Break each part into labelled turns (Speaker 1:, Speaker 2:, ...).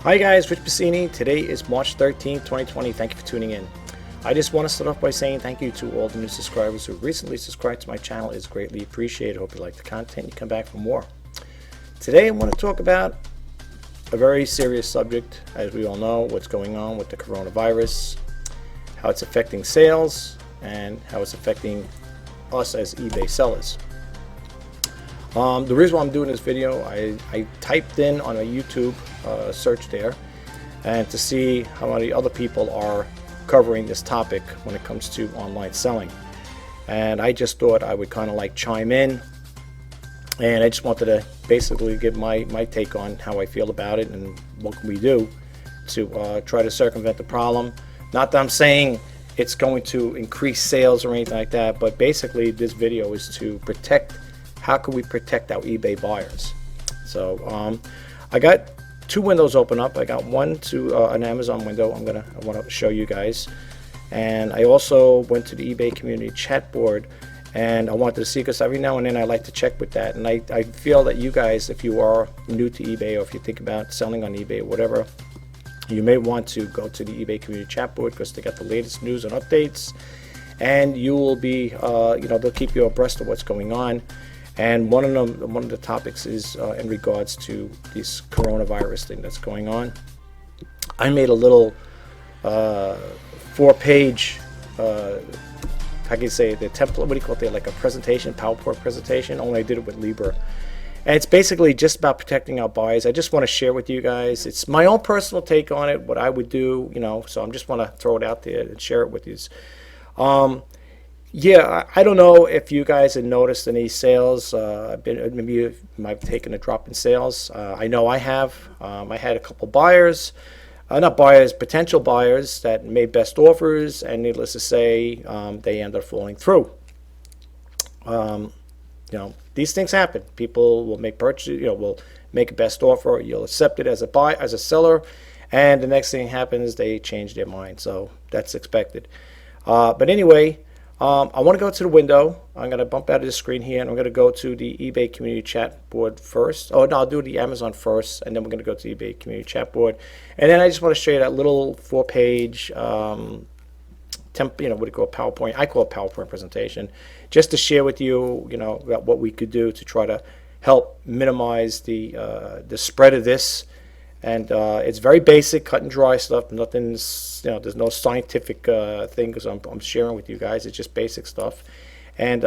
Speaker 1: Hi guys, Rich Pasini. Today is March 13th, 2020. Thank you for tuning in. I just want to start off by saying thank you to all the new subscribers who recently subscribed to my channel. It's greatly appreciated. Hope you like the content. You come back for more. Today I want to talk about a very serious subject. As we all know, what's going on with the coronavirus, how it's affecting sales, and how it's affecting us as eBay sellers. The reason why I'm doing this video, I typed in on a YouTube search there and to see how many other people are covering this topic when it comes to online selling. And I just thought I would kind of like chime in, and I just wanted to basically give my take on how I feel about it and what can we do to try to circumvent the problem. Not that I'm saying it's going to increase sales or anything like that, but basically this video is to protect. How can we protect our eBay buyers? So I got two windows open up. I got one to an Amazon window I want to show you guys, and I also went to the eBay community chat board, and I wanted to see, because every now and then I like to check with that, and I feel that you guys, if you are new to eBay or if you think about selling on eBay or whatever, you may want to go to the eBay community chat board because they got the latest news and updates, and you will be they'll keep you abreast of what's going on. And one of the topics is in regards to this coronavirus thing that's going on. I made a little 4-page, how can you say, the template, what do you call it, like a presentation, PowerPoint presentation, only I did it with Libra. And it's basically just about protecting our buyers. I just want to share with you guys. It's my own personal take on it, what I would do, so I'm just want to throw it out there and share it with you. Yeah, I don't know if you guys have noticed any sales. Maybe you might have taken a drop in sales. I know I have. I had a couple buyers, not buyers, potential buyers that made best offers, and needless to say, they ended up falling through. These things happen. People will make purchases. Will make a best offer. You'll accept it as a seller, and the next thing happens, they change their mind. So that's expected. But anyway. I want to go to the window. I'm going to bump out of the screen here, and I'm going to go to the eBay community chat board first. Oh, no, I'll do the Amazon first, and then we're going to go to the eBay community chat board. And then I just want to show you that little 4-page, what do you call it, PowerPoint? I call it PowerPoint presentation, just to share with you, about what we could do to try to help minimize the spread of this. And it's very basic, cut and dry stuff. Nothing's, there's no scientific thing because I'm sharing with you guys. It's just basic stuff. And,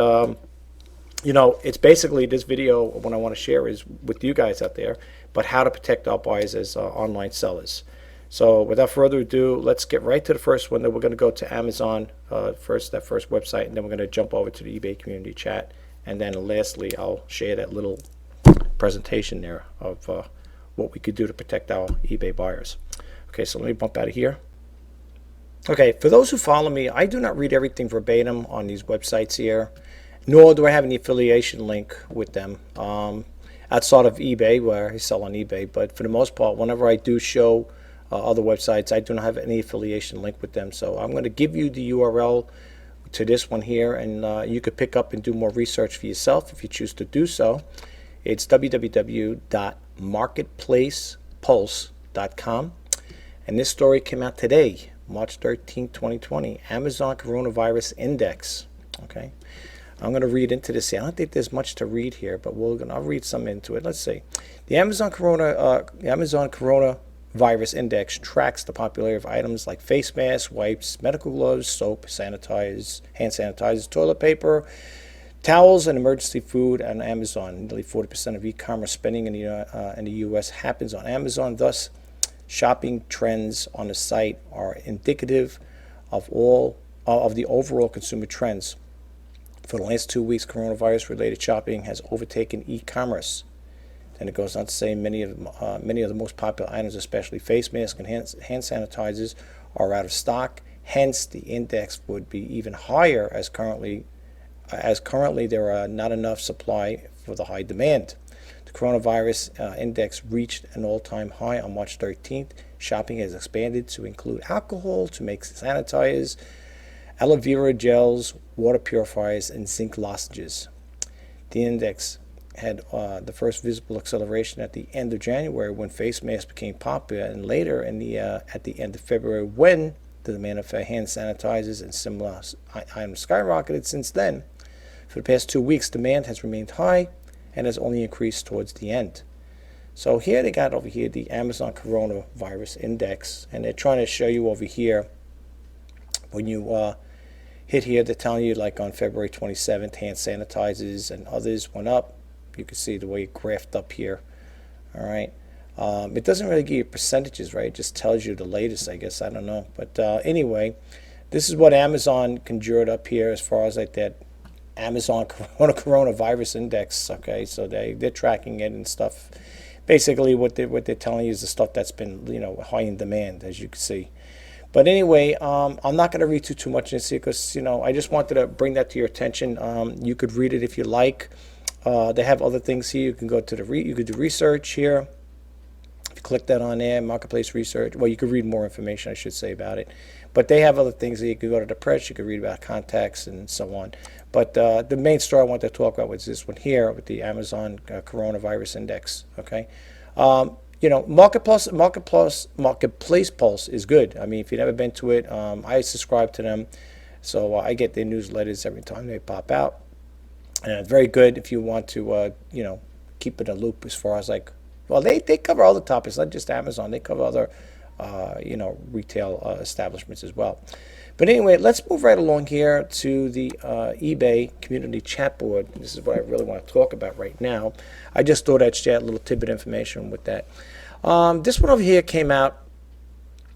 Speaker 1: it's basically this video, what I want to share is with you guys out there, but how to protect our buyers as online sellers. So without further ado, let's get right to the first one. Then we're going to go to Amazon first, that first website, and then we're going to jump over to the eBay community chat. And then lastly, I'll share that little presentation there of what we could do to protect our eBay buyers. Okay, so let me bump out of here. Okay, for those who follow me, I do not read everything verbatim on these websites here, nor do I have any affiliation link with them outside of eBay, where I sell on eBay. But for the most part, whenever I do show other websites, I do not have any affiliation link with them. So I'm going to give you the URL to this one here, and you could pick up and do more research for yourself if you choose to do so. It's www.marketplacepulse.com, and this story came out today, March 13, 2020. Amazon Coronavirus Index. Okay, I'm going to read into this here. I don't think there's much to read here, but I'll read some into it. Let's see. The Amazon Coronavirus Index tracks the popularity of items like face masks, wipes, medical gloves, soap, hand sanitizers, toilet paper, towels, and emergency food on Amazon. Nearly 40% of e-commerce spending in the U.S. happens on Amazon. Thus, shopping trends on the site are indicative of the overall consumer trends. For the last 2 weeks, coronavirus-related shopping has overtaken e-commerce. And it goes on to say many of the most popular items, especially face masks and hand sanitizers, are out of stock. Hence, the index would be even higher as currently there are not enough supply for the high demand. The coronavirus index reached an all-time high on March 13th. Shopping has expanded to include alcohol to make sanitizers, aloe vera gels, water purifiers, and zinc lozenges. The index had the first visible acceleration at the end of January when face masks became popular, and later at the end of February when the demand for hand sanitizers and similar items skyrocketed. Since then, for the past 2 weeks, demand has remained high and has only increased towards the end. So here they got over here the Amazon Coronavirus Index, and they're trying to show you over here when you hit here, they're telling you like on February 27th, hand sanitizers and others went up. You can see the way it graphed up here. All right. It doesn't really give you percentages, right? It just tells you the latest, I guess. I don't know. But anyway, this is what Amazon conjured up here as far as like that Amazon Coronavirus Index. Okay, so they're tracking it and stuff. Basically, what they're telling you is the stuff that's been high in demand, as you can see. But anyway, I'm not going to read too much into it because I just wanted to bring that to your attention. You could read it if you like. They have other things here. You can go to you could do research here. If you click that on there, marketplace research. Well, you could read more information, I should say, about it. But they have other things that you could go to the press. You could read about contacts and so on. But the main story I want to talk about was this one here with the Amazon Coronavirus Index. Okay. Marketplace Pulse is good. I mean, if you've never been to it, I subscribe to them, so I get their newsletters every time they pop out, and very good if you want to, keep it in a loop as far as like, well, they cover all the topics, not just Amazon. They cover other, retail establishments as well. But anyway, let's move right along here to the eBay community chat board. This is what I really want to talk about right now. I just thought I'd share a little tidbit information with that. This one over here came out.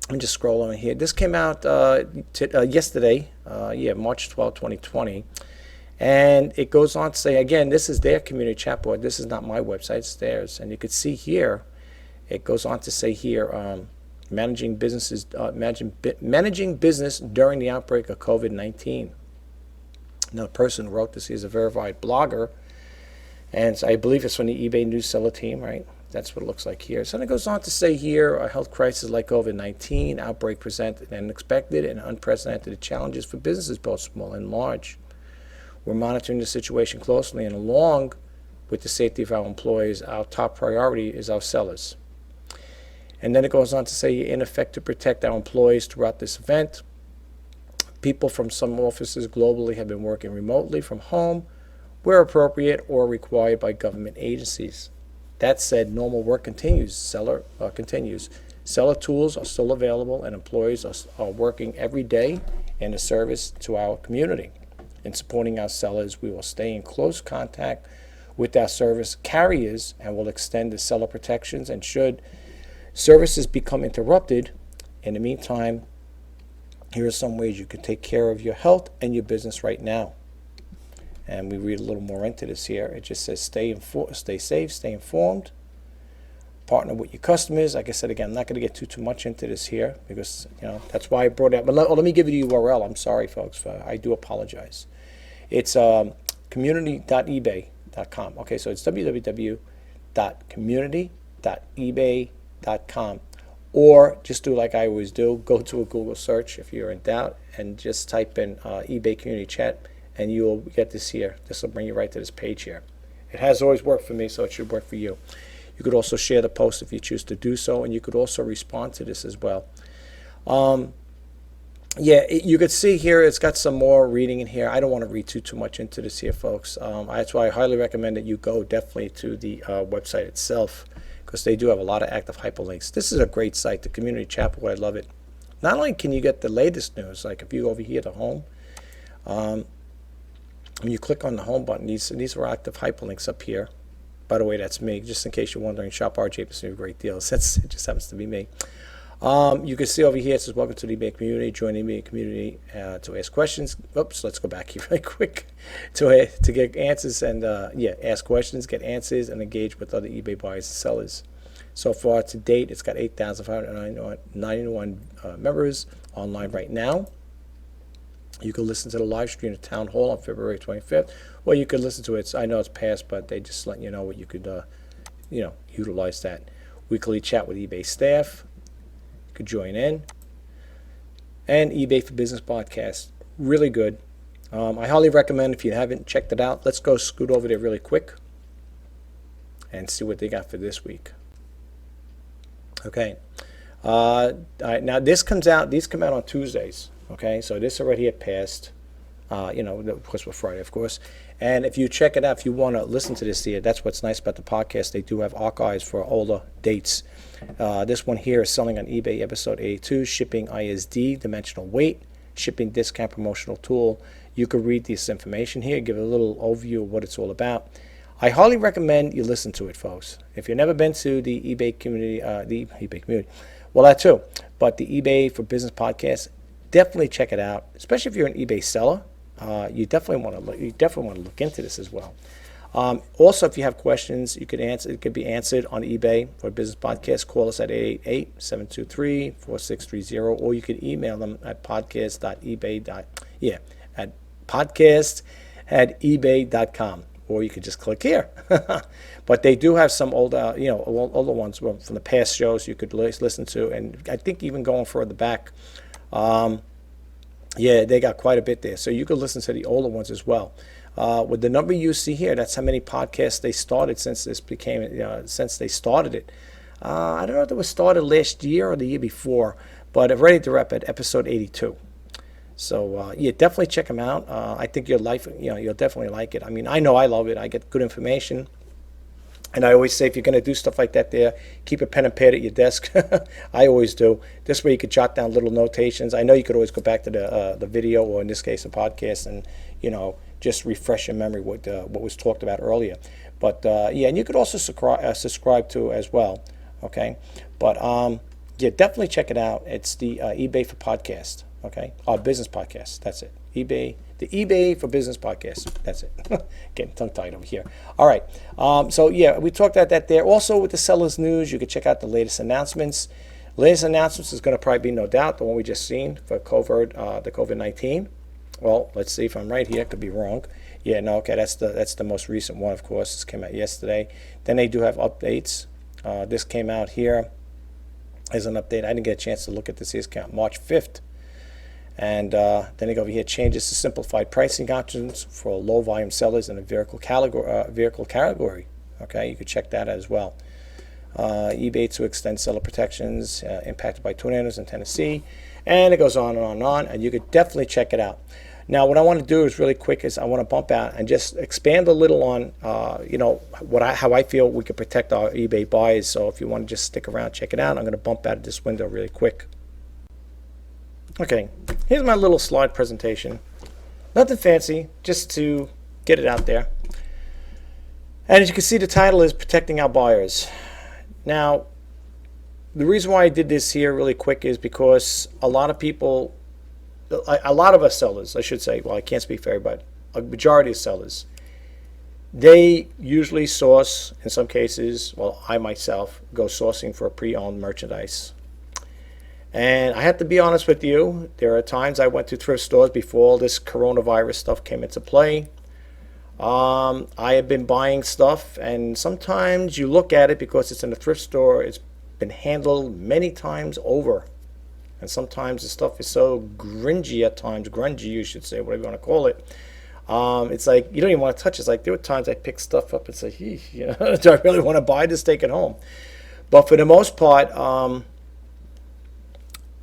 Speaker 1: Let me just scroll on here. This came out yesterday, March 12, 2020. And it goes on to say, again, this is their community chat board. This is not my website, it's theirs. And you can see here, it goes on to say here, managing business during the outbreak of COVID-19. Now, the person who wrote this is a verified blogger, and I believe it's from the eBay news seller team, right? That's what it looks like here. So then it goes on to say here, a health crisis like COVID-19 outbreak presented unexpected and unprecedented challenges for businesses, both small and large. We're monitoring the situation closely, and along with the safety of our employees, our top priority is our sellers. And then it goes on to say, in effect, to protect our employees throughout this event, people from some offices globally have been working remotely from home where appropriate or required by government agencies. That said, normal work continues. Seller tools are still available, and employees are working every day in a service to our community. In supporting our sellers, we will stay in close contact with our service carriers and will extend the seller protections, and should services become interrupted, in the meantime, here are some ways you can take care of your health and your business right now. And we read a little more into this here. It just says stay safe, stay informed, partner with your customers. Like I said, again, I'm not going to get too much into this here because that's why I brought it up. But let me give you the URL. I'm sorry, folks. I do apologize. It's community.ebay.com. Okay, so it's www.community.ebay.com. Or just do like I always do, go to a Google search if you're in doubt and just type in eBay community chat, and you'll get this here. This will bring you right to this page here. It has always worked for me, so it should work for you. You could also share the post if you choose to do so, and you could also respond to this as well. You could see here it's got some more reading in here. I don't want to read too much into this here, folks. That's why I highly recommend that you go definitely to the website itself, because they do have a lot of active hyperlinks. This is a great site, the community chat board. I love it. Not only can you get the latest news, like if you go over here to home, when you click on the home button, these are active hyperlinks up here. By the way, that's me. Just in case you're wondering, shop RJ Pasini, great deals. It just happens to be me. You can see over here it says, welcome to the eBay community. Join the eBay community to ask questions. Oops, let's go back here really quick to get answers and ask questions, get answers, and engage with other eBay buyers and sellers. So far to date, it's got 8,591 members online right now. You can listen to the live stream of Town Hall on February 25th. Well, you could listen to it. I know it's past, but they just let you know what you could, utilize that. Weekly chat with eBay staff. You could join in. And eBay for Business podcast. Really good. I highly recommend if you haven't checked it out. Let's go scoot over there really quick. and see what they got for this week. Okay. All right, now these come out on Tuesdays. Okay, so this already had passed. Of course, we're Friday, of course. And if you check it out, if you want to listen to this here, that's what's nice about the podcast. They do have archives for older dates. This one here is selling on eBay, episode 82, shipping ISD, dimensional weight, shipping discount promotional tool. You could read this information here, give a little overview of what it's all about. I highly recommend you listen to it, folks. If you've never been to the eBay community, well, that too, but the eBay for Business podcast, definitely check it out. Especially if you're an eBay seller, you definitely want to look into this as well. Also, if you have questions, it could be answered on eBay for Business podcast. Call us at 888-723-4630, or you can email them at podcast@ebay.com. Or you could just click here. But they do have some older ones from the past shows you could listen to, and I think even going further back, they got quite a bit there. So you could listen to the older ones as well. With the number you see here, that's how many podcasts they started since they started it. I don't know if it was started last year or the year before, but already they're up at episode 82. So definitely check them out. I think you'll definitely like it. I mean, I know I love it. I get good information, and I always say if you're going to do stuff like that, keep a pen and pad at your desk. I always do. This way you could jot down little notations. I know you could always go back to the video, or in this case, a podcast, and just refresh your memory what was talked about earlier. But and you could also subscribe to as well. Okay, but definitely check it out. It's the eBay for podcast. Okay, our business podcast. That's it. The eBay for Business podcast. That's it. Getting tongue-tied over here. All right. We talked about that there. Also, with the sellers news, you can check out the latest announcements. Latest announcements is going to probably be, no doubt, the one we just seen for the COVID-19. Well, let's see if I'm right here. Could be wrong. Yeah, no, okay. That's the most recent one, of course. This came out yesterday. Then they do have updates. This came out here as an update. I didn't get a chance to look at this. Here's count March 5th. And then they go over here, changes to simplified pricing options for low volume sellers in a vehicle category. Okay, you could check that as well. eBay to extend seller protections impacted by tornadoes in Tennessee, and it goes on and on and on. And you could definitely check it out. Now, what I want to do is really quick is I want to bump out and just expand a little on how I feel we could protect our eBay buyers. So if you want to just stick around, check it out. I'm going to bump out of this window really quick. Okay, here's my little slide presentation. Nothing fancy, just to get it out there. And as you can see, the title is Protecting Our Buyers. Now, the reason why I did this here really quick is because a lot of us sellers, I should say, well, I can't speak for everybody, a majority of sellers, they usually source, in some cases, well, I myself go sourcing for pre-owned merchandise. And I have to be honest with you, there are times I went to thrift stores before all this coronavirus stuff came into play. I have been buying stuff, and sometimes you look at it because it's in a thrift store, it's been handled many times over. And sometimes the stuff is so grungy at times, you should say, whatever you want to call it. It's like, you don't even want to touch it. It's like, there were times I pick stuff up and say, do I really want to buy this, take it home? But for the most part,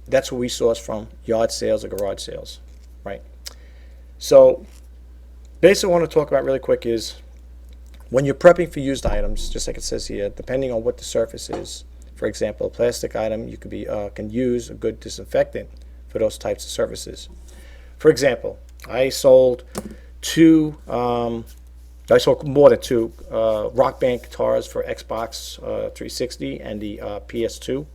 Speaker 1: that's where we source from, yard sales or garage sales, right? So basically what I want to talk about really quick is when you're prepping for used items, just like it says here, depending on what the surface is, for example, a plastic item, you can use a good disinfectant for those types of surfaces. For example, I sold more than two Rock Band guitars for Xbox 360 and the PS2.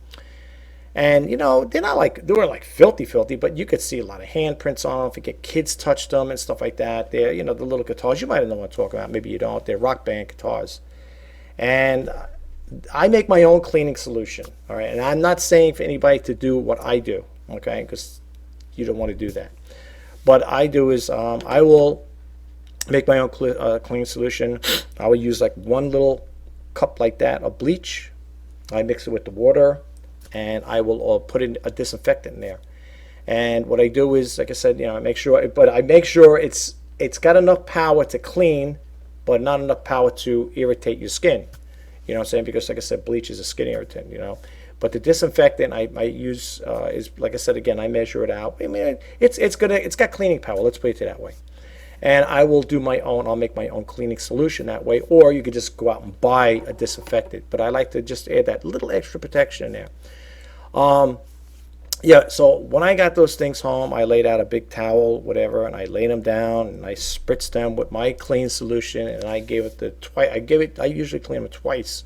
Speaker 1: And, they weren't like filthy, but you could see a lot of handprints on them. If you get kids touched them and stuff like that. They're, the little guitars, you might know what I'm talking about. Maybe you don't. They're Rock Band guitars. And I make my own cleaning solution, all right? And I'm not saying for anybody to do what I do, okay? Because you don't want to do that. What I do is I will make my own cleaning solution. I will use like one little cup like that of bleach. I mix it with the water, and I will put in a disinfectant in there. And what I do is, like I said, I make sure it's got enough power to clean, but not enough power to irritate your skin. You know what I'm saying? Because like I said, bleach is a skin irritant, you know. But the disinfectant I use is, like I said again, I measure it out. I mean, it's got cleaning power. Let's put it that way. And I will do my own. I'll make my own cleaning solution that way. Or you could just go out and buy a disinfectant. But I like to just add that little extra protection in there. Yeah, so when I got those things home, I laid out a big towel, whatever, and I laid them down and I spritzed them with my clean solution, and I gave it the twice. I usually clean them twice.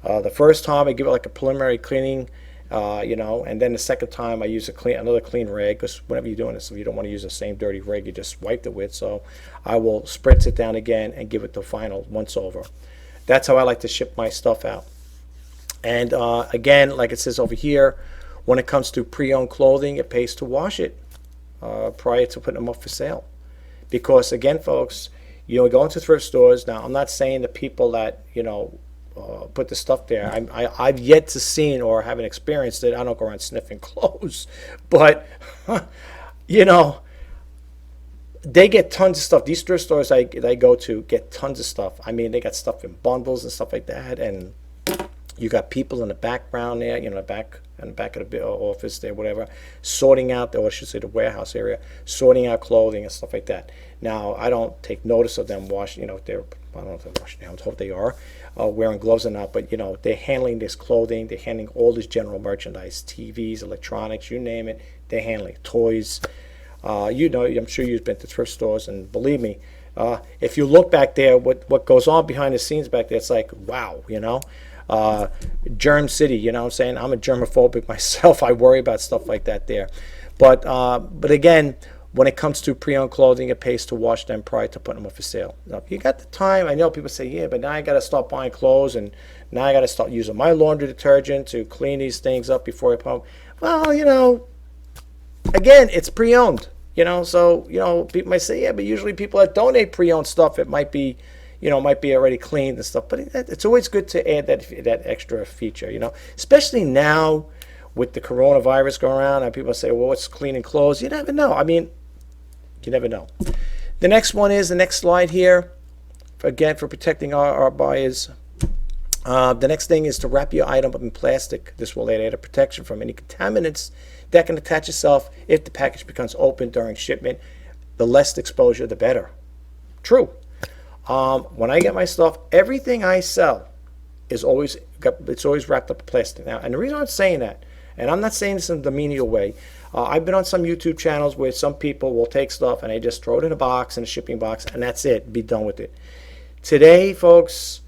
Speaker 1: The first time I give it like a preliminary cleaning, you know, and then the second time I use another clean rag, because whenever you're doing this, if you don't want to use the same dirty rag you just wiped it with, so I will spritz it down again and give it the final once over. That's how I like to ship my stuff out. And again, like it says over here, when it comes to pre-owned clothing, it pays to wash it prior to putting them up for sale. Because again, folks, you know, go into thrift stores. Now, I'm not saying the people that, you know, put the stuff there. I've yet to seen or haven't experienced it. I don't go around sniffing clothes. But, you know, they get tons of stuff. These thrift stores I go to get tons of stuff. I mean, they got stuff in bundles and stuff like that. And you got people in the background there, you know, in the back of the office there, whatever, sorting out, or I should say the warehouse area, sorting out clothing and stuff like that. Now, I don't take notice of them washing, you know, I don't know if they're washing down, I hope they are, wearing gloves or not, but, you know, they're handling this clothing, they're handling all this general merchandise, TVs, electronics, you name it, they're handling toys. You know, I'm sure you've been to thrift stores, and believe me, if you look back there, what goes on behind the scenes back there, it's like, wow, you know. Germ City, you know what I'm saying? I'm a germophobic myself. I worry about stuff like that there. But again, when it comes to pre-owned clothing, it pays to wash them prior to putting them up for sale. Now, if you got the time, I know people say, yeah, but now I got to start buying clothes, and now I got to start using my laundry detergent to clean these things up before I put them. Well, you know, again, it's pre-owned, you know, so, you know, people might say, yeah, but usually people that donate pre-owned stuff, it might be, you know, might be already cleaned and stuff, but it's always good to add that extra feature, you know, especially now with the coronavirus going around, and people say, well, what's cleaning clothes? You never know. I mean, you never know. The next one is the next slide here, again, for protecting our buyers. The next thing is to wrap your item up in plastic. This will add added protection from any contaminants that can attach itself if the package becomes open during shipment. The less exposure, the better. True. When I get my stuff, everything I sell is always wrapped up in plastic. Now, and the reason I'm saying that, and I'm not saying this in the menial way, I've been on some YouTube channels where some people will take stuff and they just throw it in a box, in a shipping box, and that's it. Be done with it. Today, folks,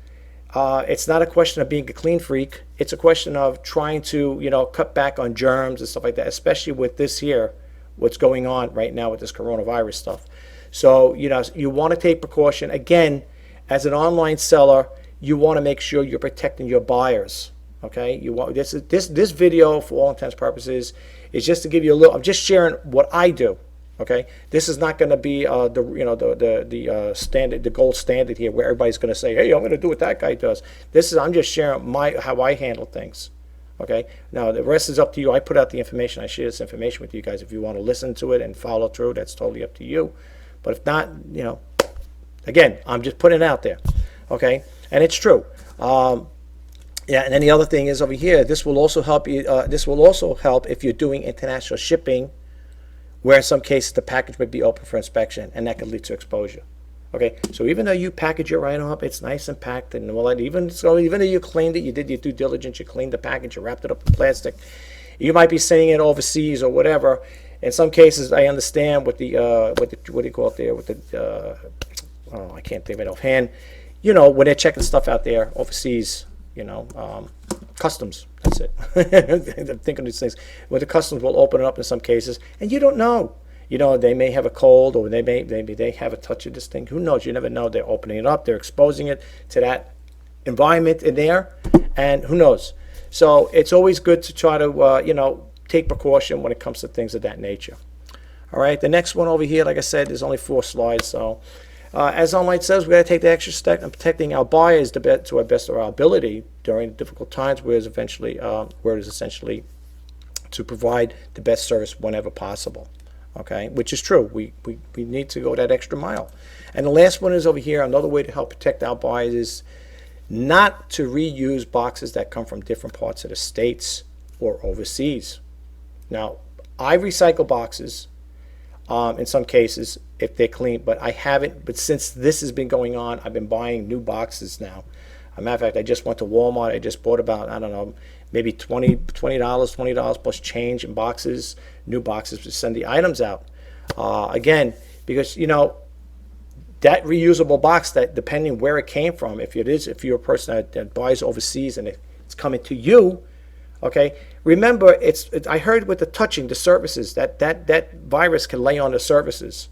Speaker 1: it's not a question of being a clean freak. It's a question of trying to, you know, cut back on germs and stuff like that, especially with this here, what's going on right now with this coronavirus stuff. So, you know, you want to take precaution. Again, as an online seller, you want to make sure you're protecting your buyers. Okay, you want this video, for all intents and purposes, is just to give you a little. I'm just sharing what I do. Okay, this is not going to be the standard, the gold standard here, where everybody's going to say, hey, I'm going to do what that guy does. I'm just sharing how I handle things. Okay, now the rest is up to you. I put out the information. I share this information with you guys. If you want to listen to it and follow through, that's totally up to you. But if not, you know, again, I'm just putting it out there, okay? And it's true. Yeah, and then the other thing is over here, this will also help you. This will also help if you're doing international shipping, where in some cases the package may be open for inspection, and that could lead to exposure. Okay, so even though you package your item up, it's nice and packed, and well, even though you cleaned it, you did your due diligence, you cleaned the package, you wrapped it up in plastic, you might be sending it overseas or whatever. In some cases, I understand with the what do you call it there, with the I can't think of it offhand. You know, when they're checking stuff out there overseas, you know, customs. That's it. I'm thinking of these things. Where the customs will open it up in some cases, and you don't know. You know, they may have a cold, or maybe they have a touch of this thing. Who knows? You never know. They're opening it up. They're exposing it to that environment in there, and who knows? So it's always good to try to you know, take precaution when it comes to things of that nature. All right, the next one over here, like I said, there's only 4 slides. So as online says, we got to take the extra step in protecting our buyers to our best of our ability during difficult times, where it is essentially to provide the best service whenever possible. Okay, which is true. We need to go that extra mile. And the last one is over here. Another way to help protect our buyers not to reuse boxes that come from different parts of the states or overseas. Now, I recycle boxes in some cases if they're clean, but I haven't. But since this has been going on, I've been buying new boxes now. As a matter of fact, I just went to Walmart. I just bought about, I don't know, maybe $20 plus change in boxes, new boxes to send the items out. Again, because that reusable box, that depending where it came from, if you're a person that buys overseas and it's coming to you, okay. Remember, I heard with the touching the surfaces that virus can lay on the surfaces.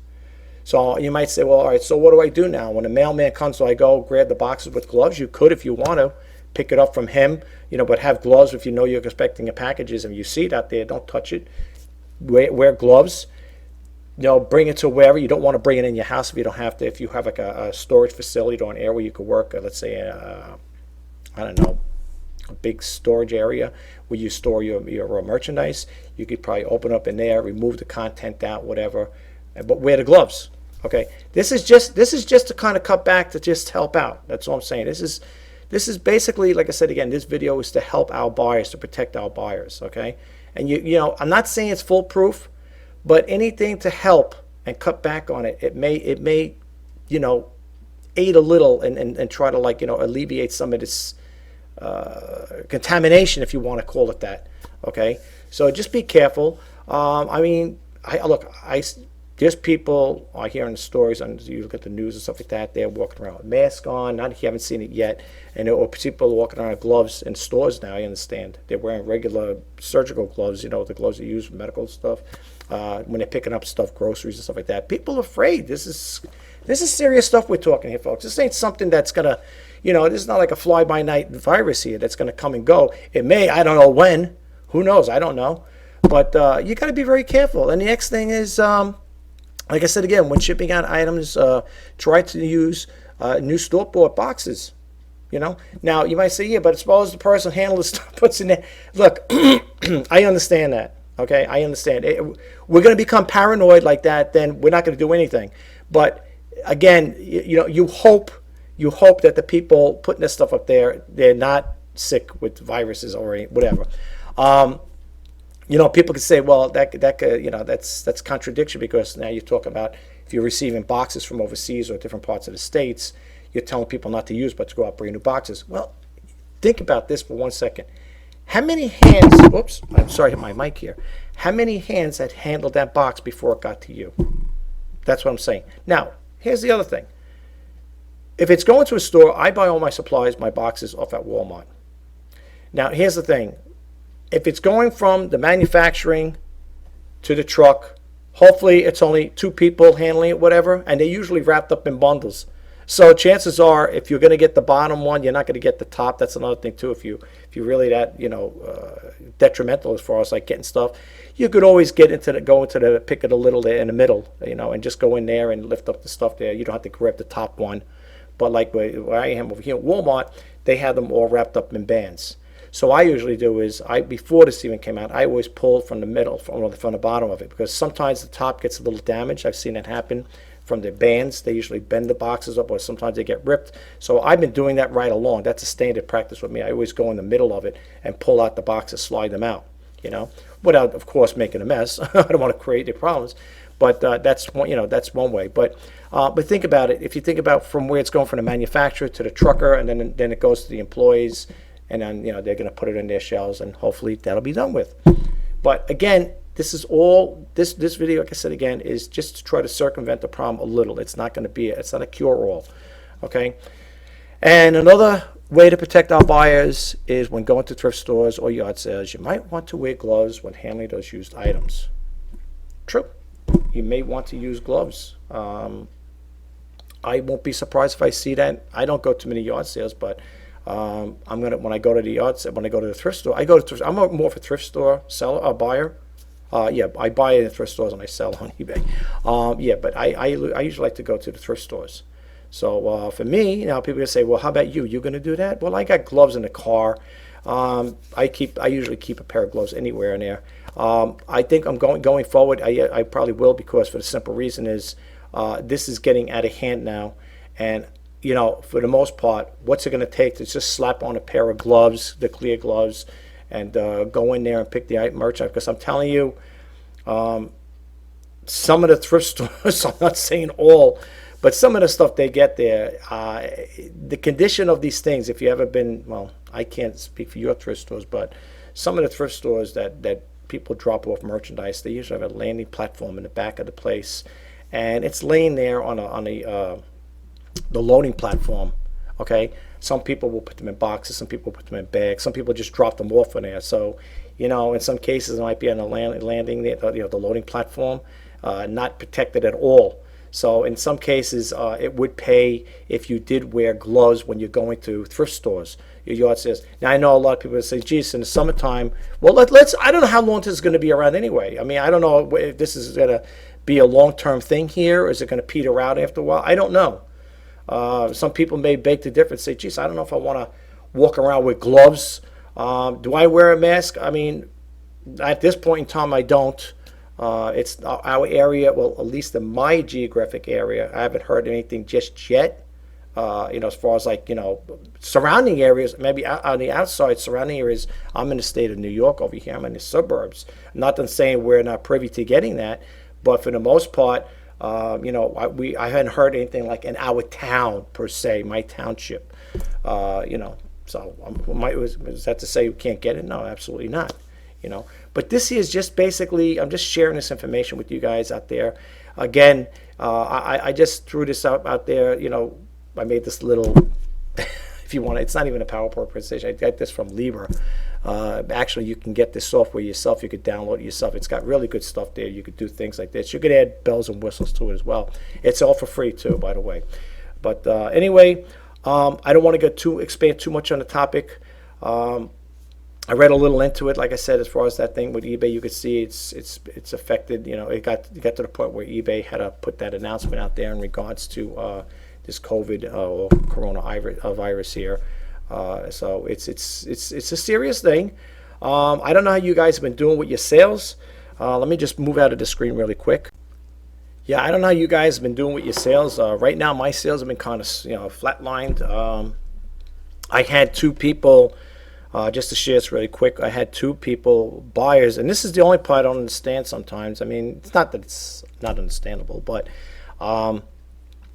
Speaker 1: So you might say, well, all right, so what do I do now? When a mailman comes, do I go grab the boxes with gloves? You could if you want to pick it up from him, but have gloves if you know you're expecting a packages and you see it out there. Don't touch it. Wear gloves. Bring it to wherever. You don't want to bring it in your house if you don't have to. If you have like a storage facility or an area where you could work, let's say, I don't know, a big storage area where you store your merchandise, you could probably open up in there, remove the content out, whatever, but wear the gloves. Okay, this is just to kind of cut back to just help out. That's all I'm saying. This is basically, like I said again, this video is to help our buyers, to protect our buyers. Okay, and I'm not saying it's foolproof, but anything to help and cut back on it, it may aid a little and try to alleviate some of this contamination, if you want to call it that. Okay, so just be careful. There's people I hear in the stories, and you look at the news and stuff like that, they're walking around with masks on. Not if you haven't seen it yet, or people walking around with gloves in stores now. I understand they're wearing regular surgical gloves, the gloves they use for medical stuff when they're picking up stuff, groceries and stuff like that. People are afraid. This is serious stuff we're talking here, folks. This ain't something that's gonna, this is not like a fly-by-night virus here that's gonna come and go. It may, I don't know when. Who knows? I don't know. But you got to be very careful. And the next thing is, like I said again, when shipping out items, try to use new store-bought boxes. Now you might say, yeah, but suppose the person handles the stuff, puts in there. Look, I understand that. Okay, I understand. We're going to become paranoid like that, then we're not going to do anything. But again, you hope that the people putting this stuff up there, they're not sick with viruses or whatever. People could say, well, that's contradiction, because now you're talking about if you're receiving boxes from overseas or different parts of the states, you're telling people not to use, but to go out and bring new boxes. Well, think about this for 1 second. How many hands, oops, I'm sorry, hit my mic here. How many hands had handled that box before it got to you? That's what I'm saying. Now, here's the other thing. If it's going to a store, I buy all my supplies, my boxes off at Walmart. Now, here's the thing. If it's going from the manufacturing to the truck, hopefully it's only 2 people handling it, whatever, and they're usually wrapped up in bundles. So chances are, if you're going to get the bottom one, you're not going to get the top. That's another thing too. If you're really that detrimental as far as like getting stuff, you could always go into the pick of the little there in the middle, and just go in there and lift up the stuff there. You don't have to grab the top one. But like where I am over here at Walmart, they have them all wrapped up in bands. So I usually do is, before this even came out, I always pull from the middle, from the bottom of it, because sometimes the top gets a little damaged. I've seen it happen from the bands. They usually bend the boxes up, or sometimes they get ripped. So I've been doing that right along. That's a standard practice with me. I always go in the middle of it and pull out the boxes, slide them out, without, of course, making a mess. I don't want to create any problems. But that's one way. But think about it. If you think about from where it's going from the manufacturer to the trucker, and then it goes to the employees, and then they're going to put it in their shelves, and hopefully that'll be done with. But again, this is all this video, like I said again, is just to try to circumvent the problem a little. It's not going to be it's not a cure-all. Okay. And another way to protect our buyers is when going to thrift stores or yard sales, you might want to wear gloves when handling those used items. True. You may want to use gloves. I won't be surprised if I see that. I don't go to many yard sales, but when I go to the yard sale, when I go to the thrift store, I'm more of a thrift store seller, buyer. I buy in the thrift stores and I sell on eBay. But I usually like to go to the thrift stores. So for me, now people are going to say, well, how about you? You going to do that? Well, I got gloves in the car. I usually keep a pair of gloves anywhere in there. I think I'm going forward. I probably will, because for the simple reason is this is getting out of hand now, and for the most part, what's it going to take to just slap on a pair of gloves, the clear gloves, and go in there and pick the merch up? Because I'm telling you, some of the thrift stores, I'm not saying all, but some of the stuff they get there, the condition of these things, if you ever been, well, I can't speak for your thrift stores, but some of the thrift stores that people drop off merchandise, they usually have a landing platform in the back of the place, and it's laying there on the loading platform. Okay, some people will put them in boxes, some people put them in bags, some people just drop them off in there. So, in some cases it might be on the landing, the loading platform, not protected at all. So in some cases, it would pay if you did wear gloves when you're going to thrift stores, your yard sales. Now, I know a lot of people say, geez, in the summertime, well, I don't know how long this is going to be around anyway. I mean, I don't know if this is going to be a long-term thing here, or is it going to peter out after a while? I don't know. Some people may beg to differ and say, geez, I don't know if I want to walk around with gloves. Do I wear a mask? I mean, at this point in time, I don't. It's our area, well, at least in my geographic area, I haven't heard anything just yet. As far as surrounding areas, maybe on the outside surrounding areas, I'm in the state of New York over here. I'm in the suburbs. Not that saying we're not privy to getting that, but for the most part, I hadn't heard anything like in our town per se, my township. So is that to say we can't get it? No, absolutely not. But this is just basically, I'm just sharing this information with you guys out there. Again, I just threw this out there. I made this little, if you want, it's not even a PowerPoint presentation. I got this from Libra. Actually, you can get this software yourself. You could download it yourself. It's got really good stuff there. You could do things like this. You could add bells and whistles to it as well. It's all for free too, by the way. But anyway, I don't want to expand too much on the topic. I read a little into it, like I said, as far as that thing with eBay. You could see it's affected. It got to the point where eBay had to put that announcement out there in regards to this COVID or coronavirus here. So it's a serious thing. I don't know how you guys have been doing with your sales. Let me just move out of the screen really quick. Yeah, I don't know how you guys have been doing with your sales. Right now, my sales have been kind of flatlined. I had two people. Just to share this really quick, I had two people, buyers, and this is the only part I don't understand sometimes. I mean, it's not that it's not understandable, but I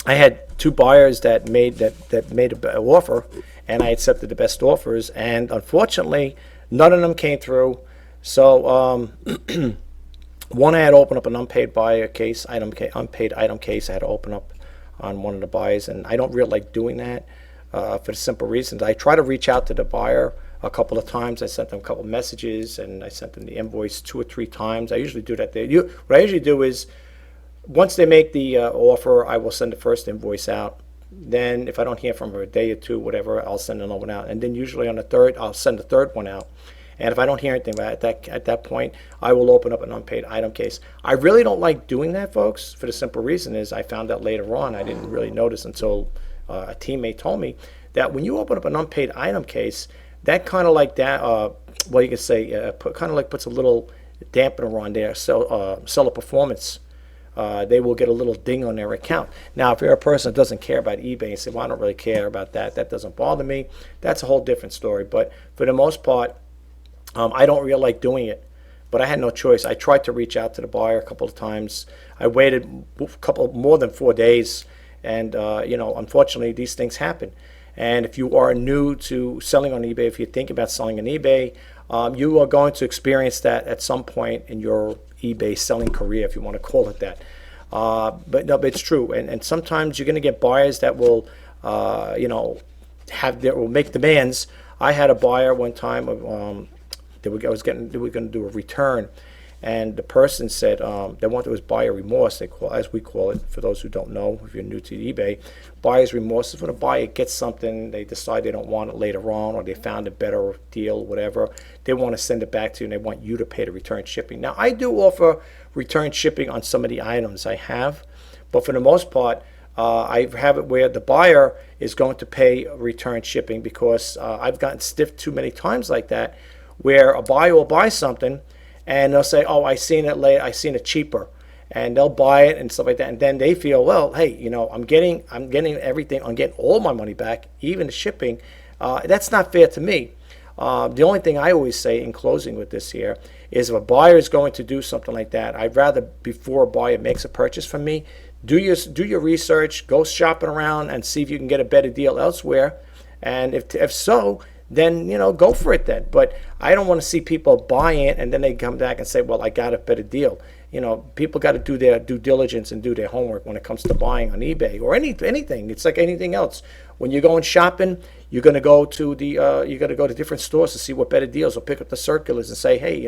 Speaker 1: had two buyers that made an offer, and I accepted the best offers, and unfortunately, none of them came through. So one, I had to open up an unpaid buyer case, unpaid item case. I had to open up on one of the buyers, and I don't really like doing that for the simple reasons. I try to reach out to the buyer a couple of times. I sent them a couple of messages, and I sent them the invoice 2 or 3 times. I usually do that there. What I usually do is, once they make the offer, I will send the first invoice out. Then if I don't hear from her a day or two, whatever, I'll send another one out. And then usually on the third, I'll send the third one out. And if I don't hear anything at that point, I will open up an unpaid item case. I really don't like doing that, folks, for the simple reason is I found out later on, I didn't really notice until a teammate told me, that when you open up an unpaid item case, that kind of like that, you could say, kind of like puts a little dampener on their seller performance. They will get a little ding on their account. Now, if you're a person that doesn't care about eBay and say, well, I don't really care about that, that doesn't bother me, that's a whole different story. But for the most part, I don't really like doing it. But I had no choice. I tried to reach out to the buyer a couple of times. I waited more than 4 days, and unfortunately, these things happen. And if you are new to selling on eBay, if you think about selling on eBay, you are going to experience that at some point in your eBay selling career, if you want to call it that. But no, but it's true. And sometimes you're going to get buyers that will, will make demands. I had a buyer one time. They were going to do a return, and the person said they wanted was buyer remorse. As we call it, for those who don't know, if you're new to eBay, buyer's remorse is when a buyer gets something, they decide they don't want it later on, or they found a better deal, whatever. They want to send it back to you, and they want you to pay the return shipping. Now, I do offer return shipping on some of the items I have, but for the most part, I have it where the buyer is going to pay return shipping because I've gotten stiffed too many times like that, where a buyer will buy something and they'll say, oh, I seen it cheaper. and they'll buy it and stuff like that, and then they feel, well, hey, I'm getting everything, I'm getting all my money back, even the shipping. That's not fair to me. The only thing I always say in closing with this here is if a buyer is going to do something like that, I'd rather, before a buyer makes a purchase from me, do your research, go shopping around and see if you can get a better deal elsewhere. And if so, then go for it then. But I don't want to see people buy it and then they come back and say, well, I got a better deal. People got to do their due diligence and do their homework when it comes to buying on eBay or anything. It's like anything else. When you're going shopping, you're going to go to different stores to see what better deals, or pick up the circulars and say, hey,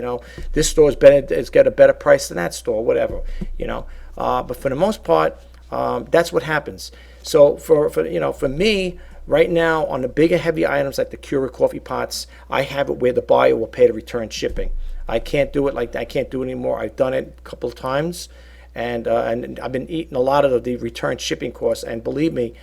Speaker 1: this store's better, it's got a better price than that store, whatever. But for the most part, that's what happens. So for me, right now, on the bigger, heavy items like the Keurig coffee pots, I have it where the buyer will pay the return shipping. I can't do it like that. I can't do it anymore. I've done it a couple of times, and I've been eating a lot of the return shipping costs. And believe me,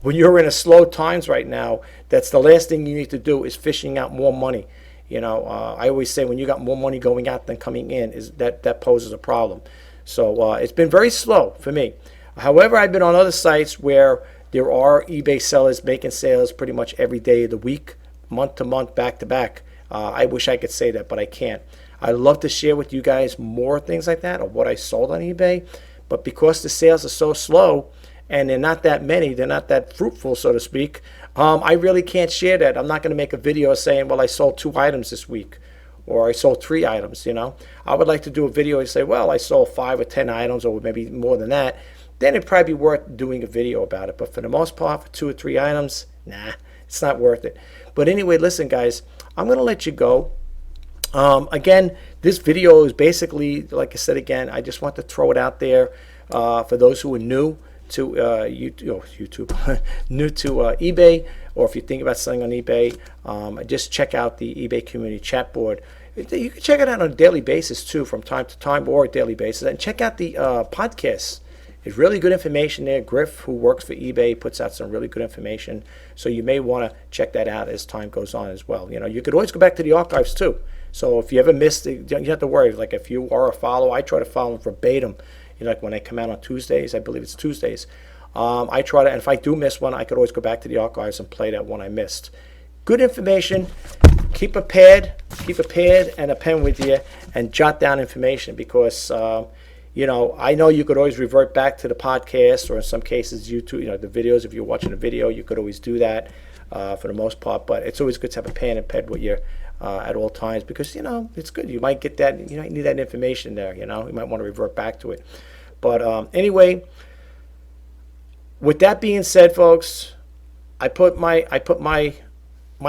Speaker 1: when you're in a slow times right now, that's the last thing you need to do is fishing out more money. I always say when you got more money going out than coming in, is that poses a problem. So it's been very slow for me. However, I've been on other sites where there are eBay sellers making sales pretty much every day of the week, month to month, back to back. I wish I could say that, but I can't. I'd love to share with you guys more things like that of what I sold on eBay, but because the sales are so slow and they're not that many, they're not that fruitful, so to speak, I really can't share that. I'm not going to make a video saying, well, I sold 2 items this week, or I sold 3 items. I would like to do a video and say, well, I sold 5 or 10 items, or maybe more than that. Then it'd probably be worth doing a video about it. But for the most part, for 2 or 3 items, nah, it's not worth it. But anyway, listen, guys, I'm going to let you go. Again, this video is basically, like I said again, I just want to throw it out there for those who are new to YouTube, new to eBay, or if you think about selling on eBay, just check out the eBay community chat board. You can check it out on a daily basis too, from time to time, or a daily basis, and check out the podcasts. It's really good information there. Griff, who works for eBay, puts out some really good information, so you may want to check that out as time goes on as well. You could always go back to the archives too. So if you ever missed it, you don't have to worry. Like if you are a follower, I try to follow them verbatim. Like when they come out on Tuesdays, I believe it's Tuesdays. I try to, and if I do miss one, I could always go back to the archives and play that one I missed. Good information. Keep a pad and a pen with you, and jot down information, because I know you could always revert back to the podcast, or in some cases YouTube, the videos. If you're watching a video, you could always do that for the most part. But it's always good to have a pen and pad with you at all times, because it's good. You might get that, you need that information there. You might want to revert back to it. But anyway, with that being said, folks, I put my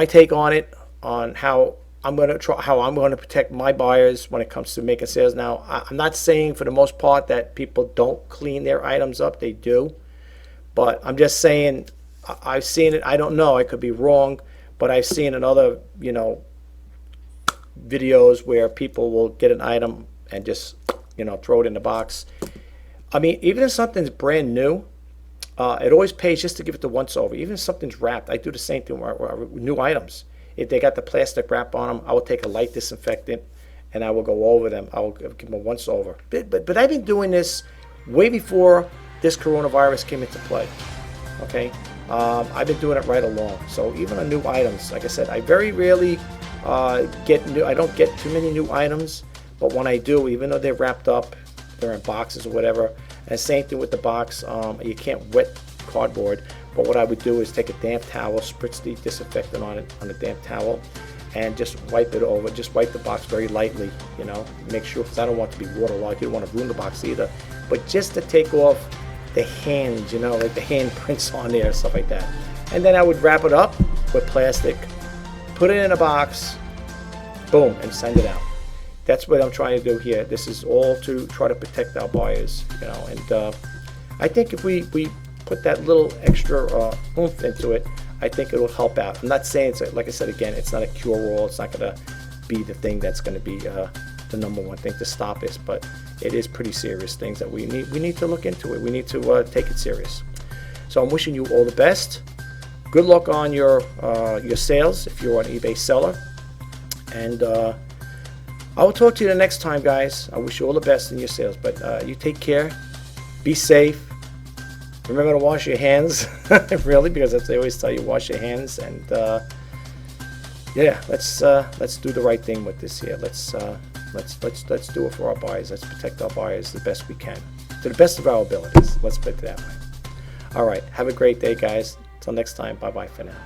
Speaker 1: take on it, on how I'm going to protect my buyers when it comes to making sales. Now, I'm not saying for the most part that people don't clean their items up. They do. But I'm just saying, I've seen it. I don't know. I could be wrong. But I've seen in other, videos where people will get an item and just, throw it in the box. I mean, even if something's brand new, it always pays just to give it the once over. Even if something's wrapped, I do the same thing with new items. If they got the plastic wrap on them, I will take a light disinfectant and I will go over them. I will give them a once over. But I've been doing this way before this coronavirus came into play. Okay, I've been doing it right along. So even on new items, like I said, I very rarely get new. I don't get too many new items, but when I do, even though they're wrapped up, they're in boxes or whatever. And same thing with the box. You can't wet cardboard. But what I would do is take a damp towel, spritz the disinfectant on it, on a damp towel, and just wipe it over. Just wipe the box very lightly, make sure, because I don't want it to be waterlogged. You don't want to ruin the box either. But just to take off the hands, like the handprints on there, stuff like that. And then I would wrap it up with plastic, put it in a box, boom, and send it out. That's what I'm trying to do here. This is all to try to protect our buyers, and I think if we put that little extra oomph into it, I think it will help out. I'm not saying it's, like I said again, it's not a cure-all. It's not going to be the thing that's going to be the number one thing to stop us, but it is pretty serious things that we need to look into it. We need to take it serious. So I'm wishing you all the best. Good luck on your sales if you're an eBay seller, and I will talk to you the next time, guys. I wish you all the best in your sales, but you take care, be safe. Remember to wash your hands, really, because as they always tell you, wash your hands. And yeah, let's do the right thing with this here. Let's do it for our buyers. Let's protect our buyers the best we can, to the best of our abilities. Let's put it that way. All right, have a great day, guys. Till next time, bye bye for now.